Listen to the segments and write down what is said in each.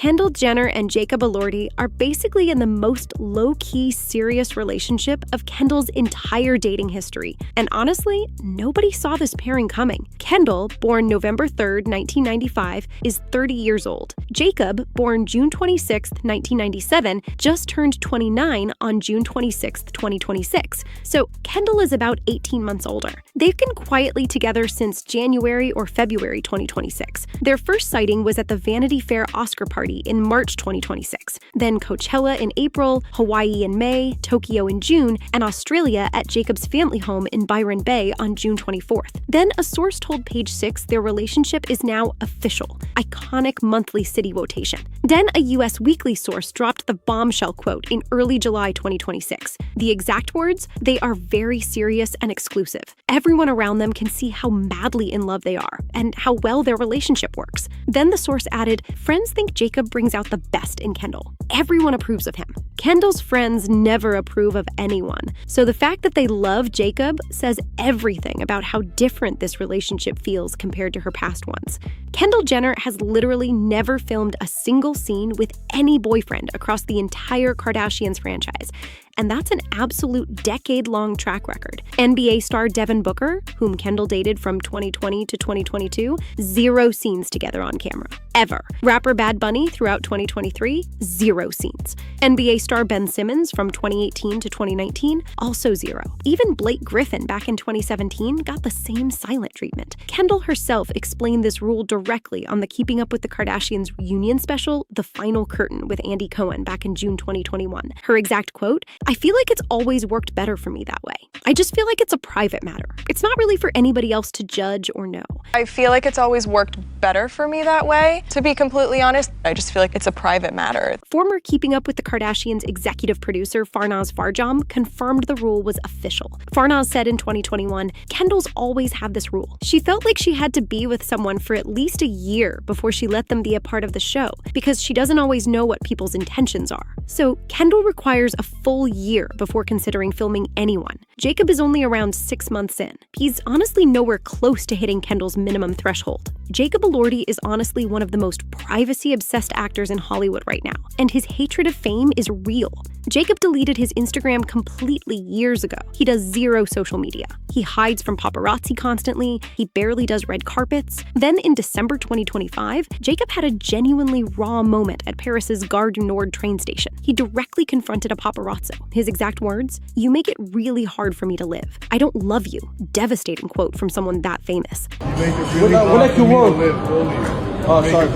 Kendall Jenner and Jacob Elordi are basically in the most low-key, serious relationship of Kendall's entire dating history. And honestly, nobody saw this pairing coming. Kendall, born November 3rd, 1995, is 30 years old. Jacob, born June 26, 1997, just turned 29 on June 26, 2026. So Kendall is about 18 months older. They've been quietly together since January or February 2026. Their first sighting was at the Vanity Fair Oscar party in March 2026, then Coachella in April, Hawaii in May, Tokyo in June, and Australia at Jacob's family home in Byron Bay on June 24th. Then a source told Page Six their relationship is now official, iconic monthly city rotation. Then a U.S. Weekly source dropped the bombshell quote in early July 2026. The exact words, "They are very serious and exclusive. Everyone around them can see how madly in love they are and how well their relationship works." Then the source added, "Friends think Jacob brings out the best in Kendall. Everyone approves of him." Kendall's friends never approve of anyone, so the fact that they love Jacob says everything about how different this relationship feels compared to her past ones. Kendall Jenner has literally never filmed a single scene with any boyfriend across the entire Kardashians franchise, and that's an absolute decade-long track record. NBA star Devin Booker, whom Kendall dated from 2020 to 2022, 0 scenes together on camera, ever. Rapper Bad Bunny throughout 2023, 0 scenes. NBA star Ben Simmons from 2018 to 2019, also 0. Even Blake Griffin back in 2017 got the same silent treatment. Kendall herself explained this rule directly on the Keeping Up with the Kardashians reunion special, The Final Curtain, with Andy Cohen back in June 2021. Her exact quote, "I feel like it's always worked better for me that way. I just feel like it's a private matter. It's not really for anybody else to judge or know. I feel like it's always worked better for me that way. To be completely honest, I just feel like it's a private matter." Former Keeping Up with the Kardashians executive producer Farnaz Farjam confirmed the rule was official. Farnaz said in 2021, "Kendall's always had this rule. She felt like she had to be with someone for at least a year before she let them be a part of the show, because she doesn't always know what people's intentions are." So Kendall requires a full year before considering filming anyone. Jacob is only around 6 months in. He's honestly nowhere close to hitting Kendall's minimum threshold. Jacob Elordi is honestly one of the most privacy-obsessed actors in Hollywood right now, and his hatred of fame is real. Jacob deleted his Instagram completely years ago. He does 0 social media. He hides from paparazzi constantly. He barely does red carpets. Then in December 2025, Jacob had a genuinely raw moment at Paris's Gare du Nord train station. He directly confronted a paparazzo. His exact words, "You make it really hard for me to live. I don't love you." Devastating quote from someone that famous. You make it really hard for me to live, really. Oh, sorry,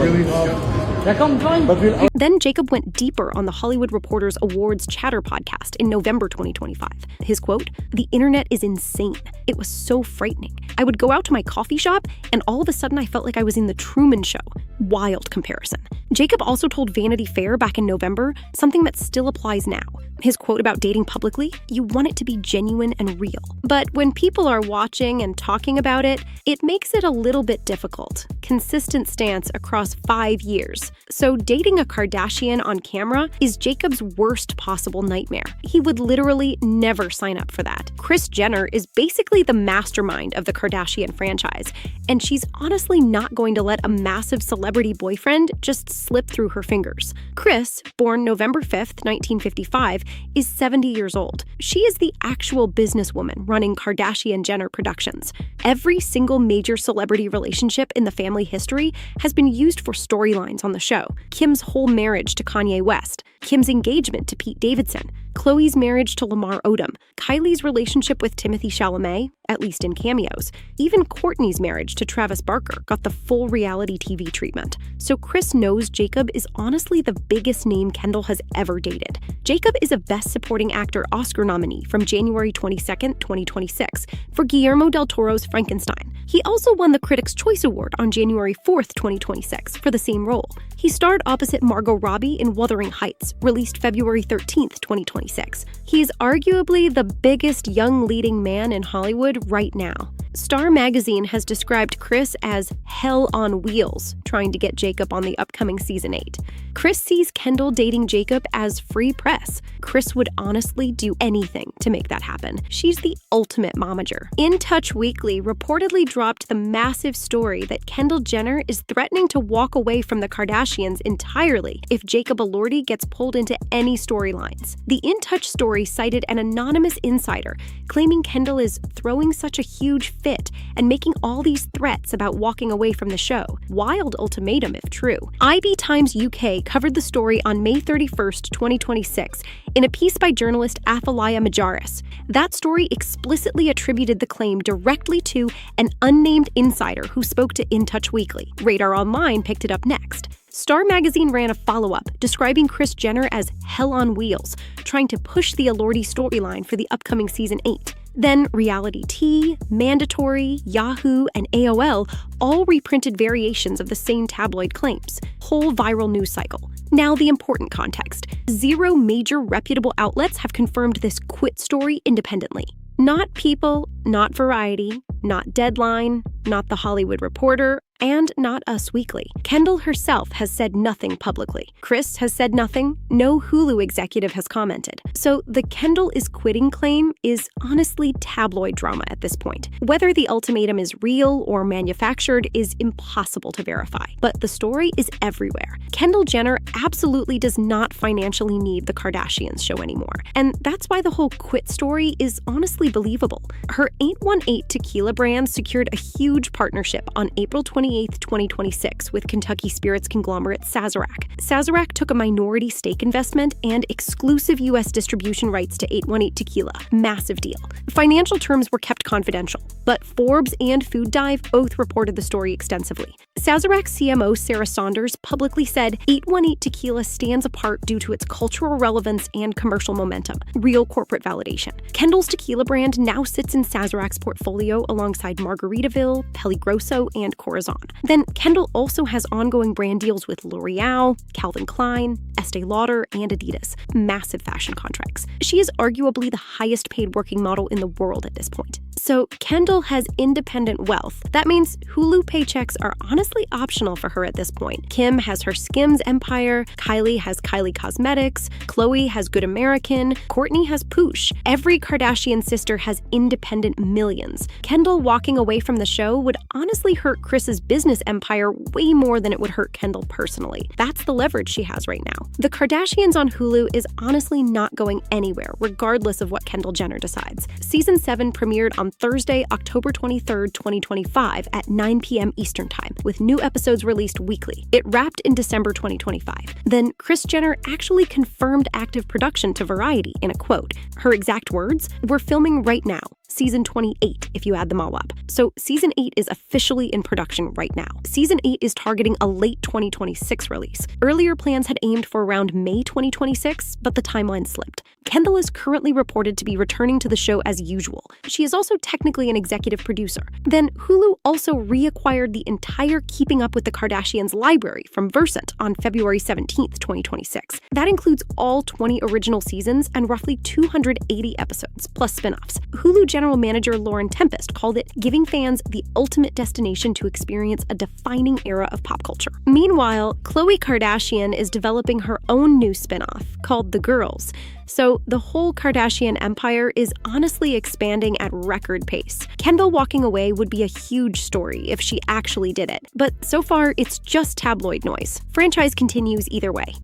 Then Jacob went deeper on the Hollywood Reporter's Awards Chatter podcast in November 2025. His quote, "The internet is insane. It was so frightening. I would go out to my coffee shop and all of a sudden I felt like I was in the Truman Show." Wild comparison. Jacob also told Vanity Fair back in November something that still applies now. His quote about dating publicly, "You want it to be genuine and real. But when people are watching and talking about it, it makes it a little bit difficult. Consistent stance across 5 years. So dating a Kardashian on camera is Jacob's worst possible nightmare. He would literally never sign up for that. Kris Jenner is basically the mastermind of the Kardashian franchise, and she's honestly not going to let a massive celebrity boyfriend just slip through her fingers. Kris, born November 5th, 1955, is 70 years old. She is the actual businesswoman running Kardashian-Jenner Productions. Every single major celebrity relationship in the family history has been used for storylines on the show. Kim's whole marriage to Kanye West, Kim's engagement to Pete Davidson, Khloe's marriage to Lamar Odom, Kylie's relationship with Timothée Chalamet, at least in cameos. Even Kourtney's marriage to Travis Barker got the full reality TV treatment. So Kris knows Jacob is honestly the biggest name Kendall has ever dated. Jacob is a Best Supporting Actor Oscar nominee from January 22nd, 2026 for Guillermo del Toro's Frankenstein. He also won the Critics' Choice Award on January 4th, 2026 for the same role. He starred opposite Margot Robbie in Wuthering Heights, released February 13th, 2026. He is arguably the biggest young leading man in Hollywood right now. Star Magazine has described Kris as hell on wheels, trying to get Jacob on the upcoming season 8. Kris sees Kendall dating Jacob as free press. Kris would honestly do anything to make that happen. She's the ultimate momager. In Touch Weekly reportedly dropped the massive story that Kendall Jenner is threatening to walk away from the Kardashians entirely if Jacob Elordi gets pulled into any storylines. The In Touch story cited an anonymous insider claiming Kendall is throwing such a huge fit and making all these threats about walking away from the show. Wild ultimatum if true. IB Times UK covered the story on May 31st, 2026, in a piece by journalist Athalia Majaris. That story explicitly attributed the claim directly to an unnamed insider who spoke to In Touch Weekly. Radar Online picked it up next. Star Magazine ran a follow-up describing Kris Jenner as hell on wheels, trying to push the Elordi storyline for the upcoming season 8. Then Reality Tea, Mandatory, Yahoo, and AOL all reprinted variations of the same tabloid claims. Whole viral news cycle. Now the important context. 0 major reputable outlets have confirmed this quit story independently. Not People, not Variety, not Deadline, not The Hollywood Reporter, and not Us Weekly. Kendall herself has said nothing publicly. Kris has said nothing. No Hulu executive has commented. So the Kendall is quitting claim is honestly tabloid drama at this point. Whether the ultimatum is real or manufactured is impossible to verify. But the story is everywhere. Kendall Jenner absolutely does not financially need the Kardashians show anymore. And that's why the whole quit story is honestly believable. Her 818 tequila brand secured a huge partnership on April 28th, 2026 with Kentucky Spirits conglomerate Sazerac. Sazerac took a minority stake investment and exclusive U.S. distribution rights to 818 tequila. Massive deal. Financial terms were kept confidential, but Forbes and Food Dive both reported the story extensively. Sazerac CMO Sarah Saunders publicly said 818 tequila stands apart due to its cultural relevance and commercial momentum. Real corporate validation. Kendall's tequila brand now sits in Sazerac's portfolio alongside Margaritaville, Peligroso, and Corazon. Then Kendall also has ongoing brand deals with L'Oreal, Calvin Klein, Estee Lauder, and Adidas. Massive fashion contracts. She is arguably the highest paid working model in the world at this point. So Kendall has independent wealth. That means Hulu paychecks are honestly optional for her at this point. Kim has her Skims empire, Kylie has Kylie Cosmetics, Khloe has Good American, Kourtney has Poosh. Every Kardashian sister has independent millions. Kendall walking away from the show would honestly hurt Kris's business empire way more than it would hurt Kendall personally. That's the leverage she has right now. The Kardashians on Hulu is honestly not going anywhere, regardless of what Kendall Jenner decides. Season 7 premiered on Thursday, October 23rd, 2025 at 9 p.m. Eastern Time, with new episodes released weekly. It wrapped in December 2025. Then Kris Jenner actually confirmed active production to Variety in a quote. Her exact words, "We're filming right now. Season 28, if you add them all up." So Season 8 is officially in production right now. Season 8 is targeting a late 2026 release. Earlier plans had aimed for around May 2026, but the timeline slipped. Kendall is currently reported to be returning to the show as usual. She is also technically an executive producer. Then Hulu also reacquired the entire Keeping Up with the Kardashians library from Versant on February 17th, 2026. That includes all 20 original seasons and roughly 280 episodes, plus spin-offs. Hulu General Manager Lauren Tempest called it giving fans the ultimate destination to experience a defining era of pop culture. Meanwhile, Khloe Kardashian is developing her own new spin-off called The Girls. So the whole Kardashian empire is honestly expanding at record pace. Kendall walking away would be a huge story if she actually did it, but so far it's just tabloid noise. Franchise continues either way.